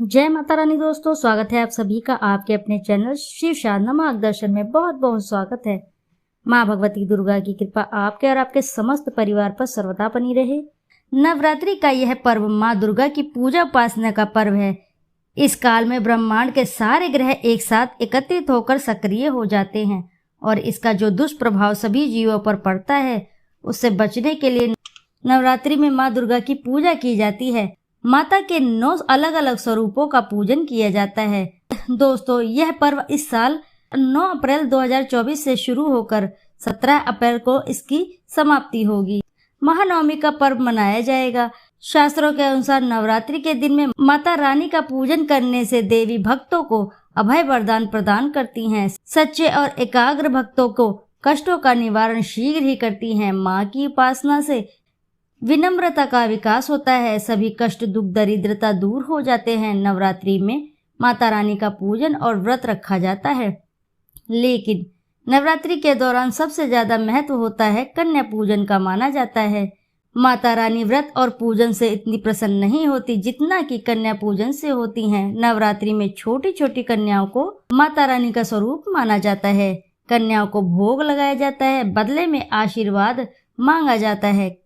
जय माता रानी दोस्तों, स्वागत है आप सभी का आपके अपने चैनल शिव साधना मार्गदर्शन में। बहुत बहुत स्वागत है। माँ भगवती दुर्गा की कृपा आपके और आपके समस्त परिवार पर सर्वदा बनी रहे। नवरात्रि का यह पर्व माँ दुर्गा की पूजा उपासना का पर्व है। इस काल में ब्रह्मांड के सारे ग्रह एक साथ एकत्रित होकर सक्रिय हो जाते हैं और इसका जो दुष्प्रभाव सभी जीवों पर पड़ता है उससे बचने के लिए नवरात्रि में माँ दुर्गा की पूजा की जाती है। माता के 9 अलग अलग स्वरूपों का पूजन किया जाता है। दोस्तों, यह पर्व इस साल 9 अप्रैल 2024 से शुरू होकर 17 अप्रैल को इसकी समाप्ति होगी। महानवमी का पर्व मनाया जाएगा। शास्त्रों के अनुसार नवरात्रि के दिन में माता रानी का पूजन करने से देवी भक्तों को अभय वरदान प्रदान करती हैं। सच्चे और एकाग्र भक्तों को कष्टों का निवारण शीघ्र ही करती हैं। माँ की उपासना से विनम्रता का विकास होता है। सभी कष्ट, दुख, दरिद्रता दूर हो जाते हैं। नवरात्रि में माता रानी का पूजन और व्रत रखा जाता है, लेकिन नवरात्रि के दौरान सबसे ज्यादा महत्व होता है कन्या पूजन का माना जाता है। माता रानी व्रत और पूजन से इतनी प्रसन्न नहीं होती जितना कि कन्या पूजन से होती हैं। नवरात्रि में छोटी छोटी कन्याओं को माता रानी का स्वरूप माना जाता है। कन्याओं को भोग लगाया जाता है, बदले में आशीर्वाद मांगा जाता है।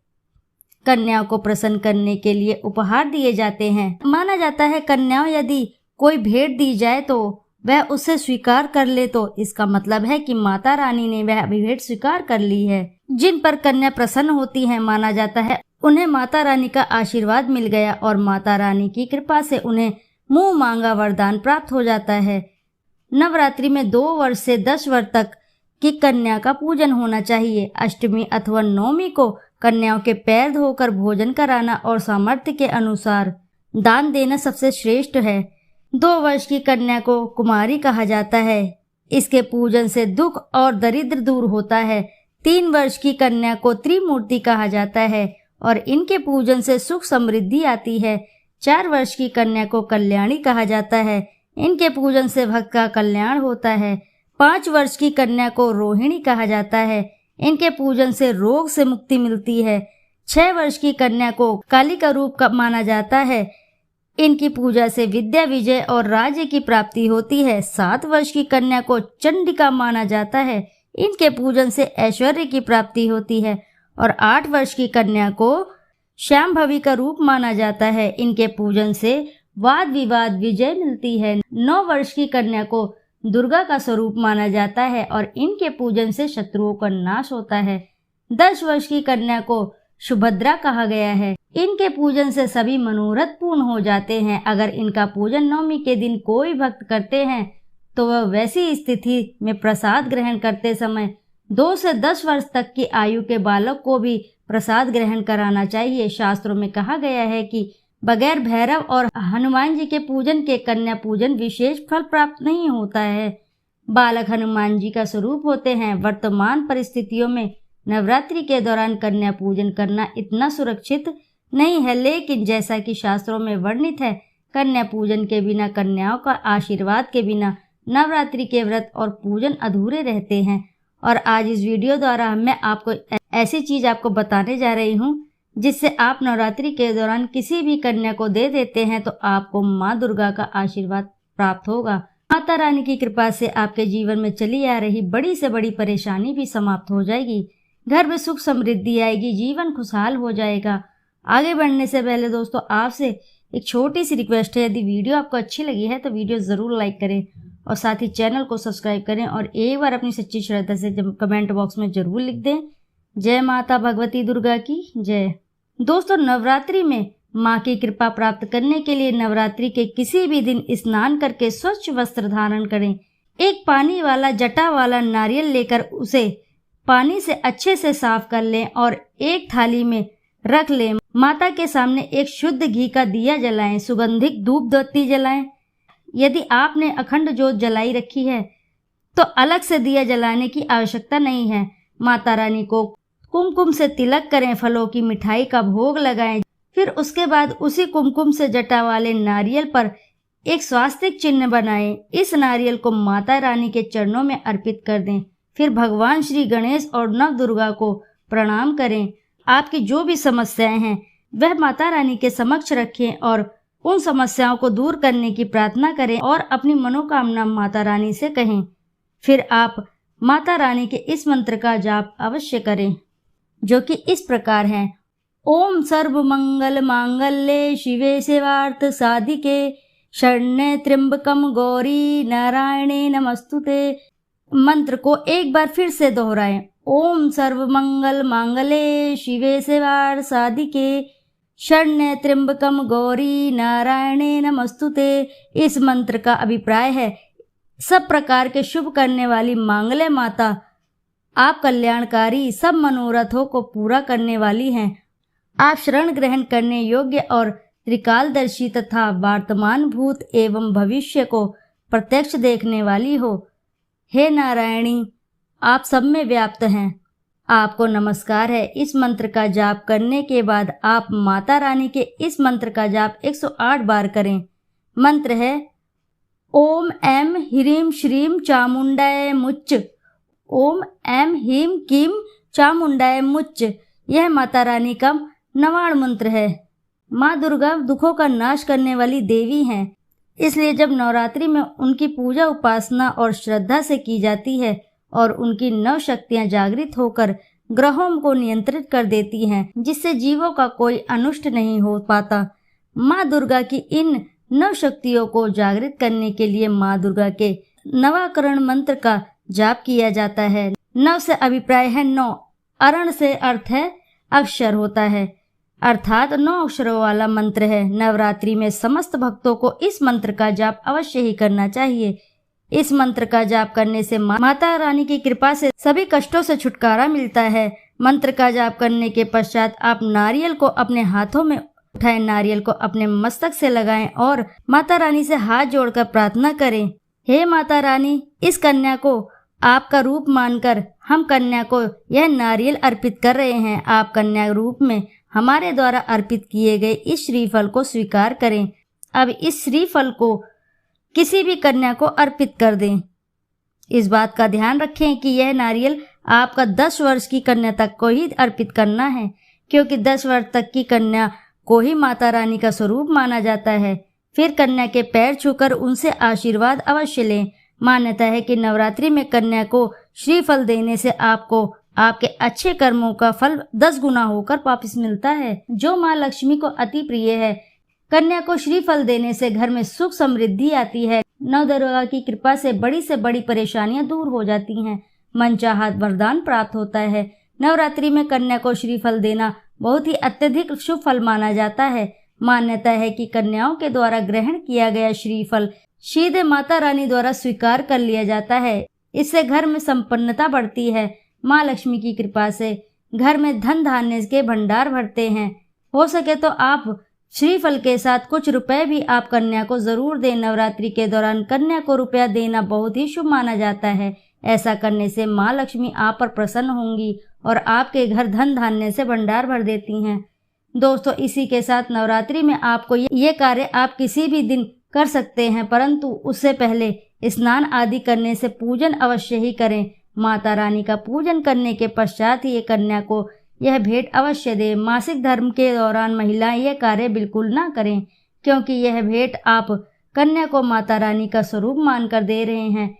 कन्याओं को प्रसन्न करने के लिए उपहार दिए जाते हैं। माना जाता है कन्याओं यदि कोई भेंट दी जाए तो वह उसे स्वीकार कर ले तो इसका मतलब है कि माता रानी ने वह भेंट स्वीकार कर ली है। जिन पर कन्या प्रसन्न होती है, माना जाता है उन्हें माता रानी का आशीर्वाद मिल गया और माता रानी की कृपा से उन्हें मुंह मांगा वरदान प्राप्त हो जाता है। नवरात्रि में 2 वर्ष से 10 वर्ष तक की कन्या का पूजन होना चाहिए। अष्टमी अथवा नवमी को कन्याओं के पैर धोकर भोजन कराना और सामर्थ्य के अनुसार दान देना सबसे श्रेष्ठ है। 2 वर्ष की कन्या को कुमारी कहा जाता है। इसके पूजन से दुख और दरिद्र दूर होता है। 3 वर्ष की कन्या को त्रिमूर्ति कहा जाता है और इनके पूजन से सुख समृद्धि आती है। 4 वर्ष की कन्या को कल्याणी कहा जाता है। इनके पूजन से भक्त का कल्याण होता है। 5 वर्ष की कन्या को रोहिणी कहा जाता है। इनके पूजन से रोग से मुक्ति मिलती है। 6 वर्ष की कन्या को काली का रूप माना जाता है। इनकी पूजा से विद्या, विजय और राज्य की प्राप्ति होती है। 7 वर्ष की कन्या को चंडिका माना जाता है। इनके पूजन से ऐश्वर्य की प्राप्ति होती है और 8 वर्ष की कन्या को श्यामभवी का रूप माना जाता है। इनके पूजन से वाद विवाद विजय मिलती है। 9 वर्ष की कन्या को दुर्गा का स्वरूप माना जाता है और इनके पूजन से शत्रुओं का नाश होता है। 10 वर्ष की कन्या को सुभद्रा कहा गया है। इनके पूजन से सभी मनोरथ पूर्ण हो जाते हैं। अगर इनका पूजन नवमी के दिन कोई भक्त करते हैं तो वह वैसी स्थिति में प्रसाद ग्रहण करते समय 2 से 10 वर्ष तक की आयु के बालक को भी प्रसाद ग्रहण कराना चाहिए। शास्त्रों में कहा गया है कि बगैर भैरव और हनुमान जी के पूजन के कन्या पूजन विशेष फल प्राप्त नहीं होता है। बालक हनुमान जी का स्वरूप होते हैं। वर्तमान परिस्थितियों में नवरात्रि के दौरान कन्या पूजन करना इतना सुरक्षित नहीं है, लेकिन जैसा कि शास्त्रों में वर्णित है, कन्या पूजन के बिना, कन्याओं का आशीर्वाद के बिना नवरात्रि के व्रत और पूजन अधूरे रहते हैं। और आज इस वीडियो द्वारा मैं आपको ऐसी चीज आपको बताने जा रही हूँ जिससे आप नवरात्रि के दौरान किसी भी कन्या को दे देते हैं तो आपको माँ दुर्गा का आशीर्वाद प्राप्त होगा। माता रानी की कृपा से आपके जीवन में चली आ रही बड़ी से बड़ी परेशानी भी समाप्त हो जाएगी। घर में सुख समृद्धि आएगी, जीवन खुशहाल हो जाएगा। आगे बढ़ने से पहले दोस्तों, आपसे एक छोटी सी रिक्वेस्ट है, यदि वीडियो आपको अच्छी लगी है तो वीडियो ज़रूर लाइक करें और साथ ही चैनल को सब्सक्राइब करें और एक बार अपनी सच्ची श्रद्धा से कमेंट बॉक्स में जरूर लिख दें, जय माता भगवती दुर्गा की जय। दोस्तों, नवरात्रि में माँ की कृपा प्राप्त करने के लिए नवरात्रि के किसी भी दिन स्नान करके स्वच्छ वस्त्र धारण करें। एक पानी वाला जटा वाला नारियल लेकर उसे पानी से अच्छे से साफ कर लें और एक थाली में रख लें। माता के सामने एक शुद्ध घी का दिया जलाएं। सुगंधित धूप बत्ती जलाएं। यदि आपने अखंड जोत जलाई रखी है तो अलग से दिया जलाने की आवश्यकता नहीं है। माता रानी को कुमकुम से तिलक करें, फलों की मिठाई का भोग लगाएं। फिर उसके बाद उसी कुमकुम से जटा वाले नारियल पर एक स्वास्तिक चिन्ह बनाएं। इस नारियल को माता रानी के चरणों में अर्पित कर दें। फिर भगवान श्री गणेश और नव दुर्गा को प्रणाम करें। आपकी जो भी समस्याएं हैं वह माता रानी के समक्ष रखें और उन समस्याओं को दूर करने की प्रार्थना करें और अपनी मनोकामना माता रानी से कहें। फिर आप माता रानी के इस मंत्र का जाप अवश्य करें, जो कि इस प्रकार है। ओम सर्व मंगल मांगल्ये शिवे सेवार्थ साधिके शरण्ये त्र्यंबकम गौरी नारायणे नमस्तुते। मंत्र को एक बार फिर से दोहराएं। ओम सर्व मंगल मांगल्ये शिवे सेवार्थ साधिके शरण्ये त्र्यंबकम गौरी नारायणे नमस्तुते। इस मंत्र का अभिप्राय है, सब प्रकार के शुभ करने वाली मांगल्य माता आप कल्याणकारी सब मनोरथों को पूरा करने वाली हैं। आप शरण ग्रहण करने योग्य और त्रिकालदर्शी तथा वर्तमान भूत एवं भविष्य को प्रत्यक्ष देखने वाली हो। हे नारायणी, आप सब में व्याप्त हैं, आपको नमस्कार है। इस मंत्र का जाप करने के बाद आप माता रानी के इस मंत्र का जाप 108 बार करें। मंत्र है ओम ऐं ह्रीं श्रीं चामुंडाय मुच्च। ओम ऐं ह्रीं क्लीं चामुंडाय मुच्च। यह माता रानी का नवाण मंत्र है। माँ दुर्गा दुखों का नाश करने वाली देवी हैं, इसलिए जब नवरात्रि में उनकी पूजा उपासना और श्रद्धा से की जाती है और उनकी नव शक्तियाँ जागृत होकर ग्रहों को नियंत्रित कर देती हैं, जिससे जीवों का कोई अनिष्ट नहीं हो पाता। माँ दुर्गा की इन नव शक्तियों को जागृत करने के लिए माँ दुर्गा के नवाकरण मंत्र का जाप किया जाता है। नव से अभिप्राय है 9, अरण से अर्थ है अक्षर होता है, अर्थात 9 अक्षरों वाला मंत्र है। नवरात्रि में समस्त भक्तों को इस मंत्र का जाप अवश्य ही करना चाहिए। इस मंत्र का जाप करने से माता रानी की कृपा से सभी कष्टों से छुटकारा मिलता है। मंत्र का जाप करने के पश्चात आप नारियल को अपने हाथों में उठाएं, नारियल को अपने मस्तक से लगाएं और माता रानी से हाथ जोड़कर प्रार्थना करें। हे माता रानी, इस कन्या को आपका रूप मानकर हम कन्या को यह नारियल अर्पित कर रहे हैं। आप कन्या रूप में हमारे द्वारा अर्पित किए गए इस श्रीफल को स्वीकार करें। अब इस श्रीफल को किसी भी कन्या को अर्पित कर दें। इस बात का ध्यान रखें कि यह नारियल आपका 10 वर्ष की कन्या तक को ही अर्पित करना है, क्योंकि 10 वर्ष तक की कन्या को ही माता रानी का स्वरूप माना जाता है। फिर कन्या के पैर छूकर उनसे आशीर्वाद अवश्य लें। मान्यता है कि नवरात्रि में कन्या को श्रीफल देने से आपको आपके अच्छे कर्मों का फल 10 गुना होकर वापस मिलता है, जो माँ लक्ष्मी को अति प्रिय है। कन्या को श्रीफल देने से घर में सुख समृद्धि आती है। नव दुर्गा की कृपा से बड़ी परेशानियां दूर हो जाती हैं, मनचाहा वरदान प्राप्त होता है। नवरात्रि में कन्या को श्रीफल देना बहुत ही अत्यधिक शुभ फल माना जाता है। मान्यता है कि कन्याओं के द्वारा ग्रहण किया गया श्रीफल सीधे माता रानी द्वारा स्वीकार कर लिया जाता है। इससे घर में संपन्नता बढ़ती है। माँ लक्ष्मी की कृपा से घर में धन धान्य के भंडार भरते हैं। हो सके तो आप श्रीफल के साथ कुछ रुपए भी आप कन्या को जरूर दें। नवरात्रि के दौरान कन्या को रुपया देना बहुत ही शुभ माना जाता है। ऐसा करने से माँ लक्ष्मी आप पर प्रसन्न होंगी और आपके घर धन धान्य से भंडार भर देती हैं। दोस्तों, इसी के साथ नवरात्रि में आपको ये कार्य आप किसी भी दिन कर सकते हैं, परंतु उससे पहले स्नान आदि करने से पूजन अवश्य ही करें। माता रानी का पूजन करने के पश्चात ही कन्या को यह भेंट अवश्य दें। मासिक धर्म के दौरान महिलाएं यह कार्य बिल्कुल ना करें, क्योंकि यह भेंट आप कन्या को माता रानी का स्वरूप मानकर दे रहे हैं।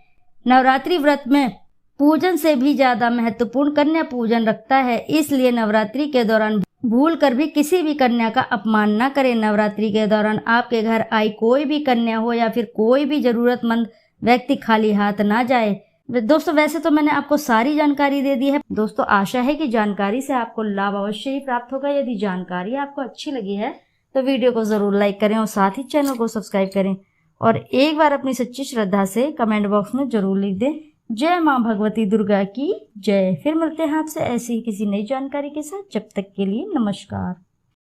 नवरात्रि व्रत में पूजन से भी ज्यादा महत्वपूर्ण कन्या पूजन रखता है, इसलिए नवरात्रि के दौरान भूल कर भी किसी भी कन्या का अपमान न करें। नवरात्रि के दौरान आपके घर आई कोई भी कन्या हो या फिर कोई भी जरूरतमंद व्यक्ति खाली हाथ ना जाए। दोस्तों, वैसे तो मैंने आपको सारी जानकारी दे दी है। दोस्तों, आशा है कि जानकारी से आपको लाभ अवश्य ही प्राप्त होगा। यदि जानकारी आपको अच्छी लगी है तो वीडियो को जरूर लाइक करें और साथ ही चैनल को सब्सक्राइब करें और एक बार अपनी सच्ची श्रद्धा से कमेंट बॉक्स में जरूर लिख दें, जय माँ भगवती दुर्गा की जय। फिर मिलते हैं आपसे ऐसी ही किसी नई जानकारी के साथ। जब तक के लिए नमस्कार।